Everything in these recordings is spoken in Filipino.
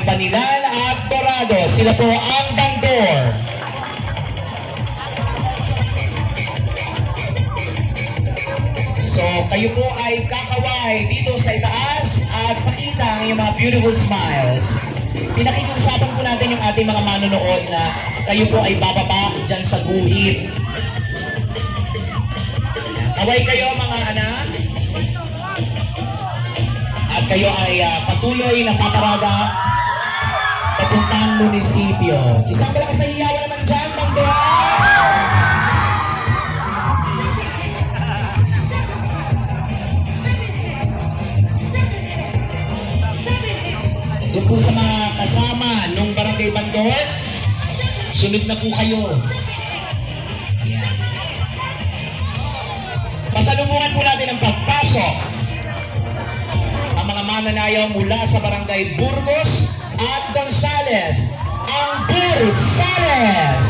Panilan at Dorado. Sila po ang bandor. So, kayo po ay kakaway dito sa itaas at pakita ang iyong mga beautiful smiles. Pinakikiusapan po natin yung ating mga manonood na kayo po ay bababa dyan sa guhit. Kaway kayo mga anak. At kayo ay patuloy na paparada papuntang munisipyo. Isang malakas na iyawan naman dyan, bandor! Doon po sa mga kasama nung barangay bandor, sunod na po kayo. Ayan. Pasalubungan po natin ang pagpasok ang mga mananayaw mula sa barangay Burgos at Gonzales. Ang Bursales!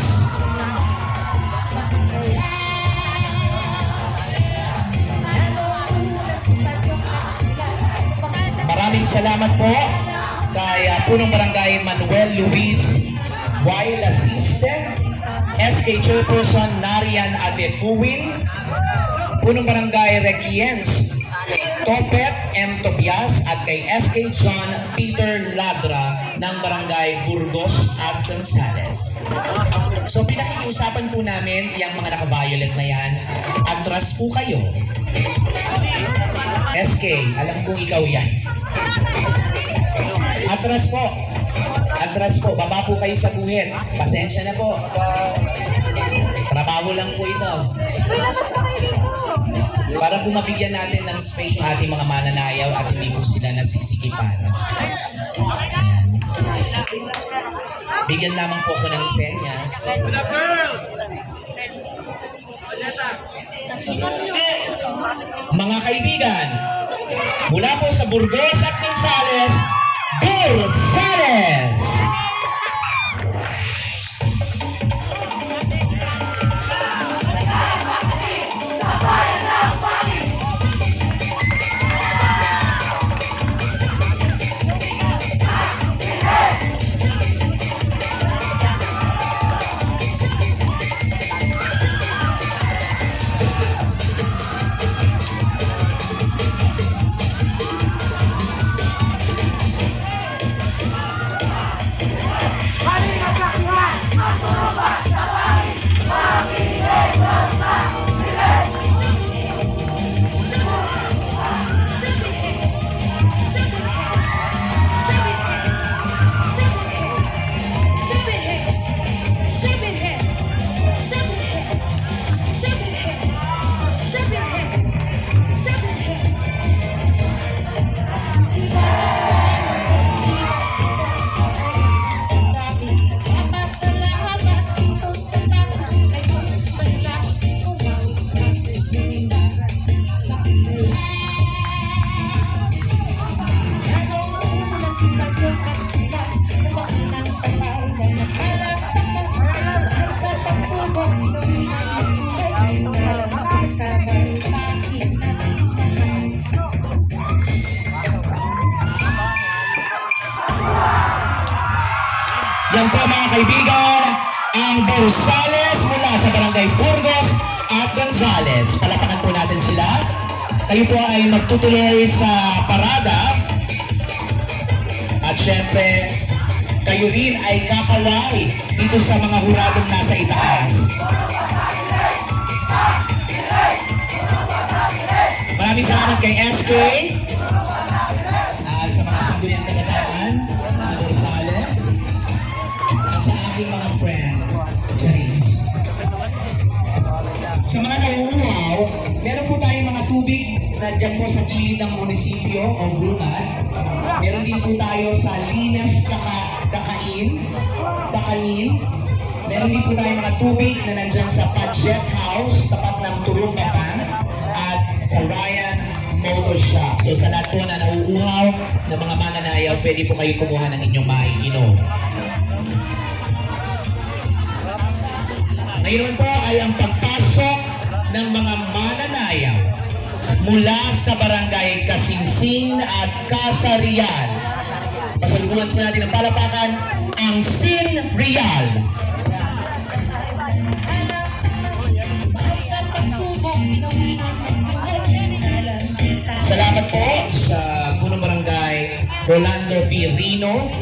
Maraming salamat po kay Punong Barangay Manuel Luis Wild Assistant, SK Chairperson Narian Adefuwin, Punong Barangay Requiens Topet M. Tobias at kay SK John Peter Ladra ng Barangay Burgos at Gonzales. So pinakikiusapan po namin yung mga naka-violet na yan. Atras po kayo. SK, alam kong ikaw yan. Atras po. Atras po. Baba po kayo sa guhit. Pasensya na po. Trabaho lang po ito. Para po mabigyan natin ng space yung ating mga mananayaw at hindi po sila nasisikipan. Ayan. Bigyan lamang po ako ng senyas. Mga kaibigan, mula po sa Burgos at Gonzales, Bursales! Yan po mga kaibigan, ang Bursales mula sa Barangay Burgos at Gonzales. Palapakan po natin sila. Kayo po ay magtutuloy sa parada. At syempre, kayo rin ay kakaway dito sa mga huradong nasa itaas. Maraming salamat kay SK. Sa mga sangguniang tagataan, mga Bursales. At sa aking mga friend, Jerry. Sa mga nauuhaw, meron po tayong mga tubig na dyan po sa gilid ng munisipyo o Brunad. Meron din po tayo sa Linas Kakanin. Meron din po tayong mga tubig na nandyan sa Paget House, tapat ng Turumbakan, at sa Ryan Motor Shop. So sa lahat po na nauuhaw ng mga mananayaw, pwede po kayo kumuha ng inyong maiinom. Ngayon po ay ang pagpasok ng mga mananayaw mula sa Barangay Kasinsing at Kasarian. Pasalubungan po natin ng palapakan ang Sin Real. Salamat po sa punong barangay Rolando P. Rino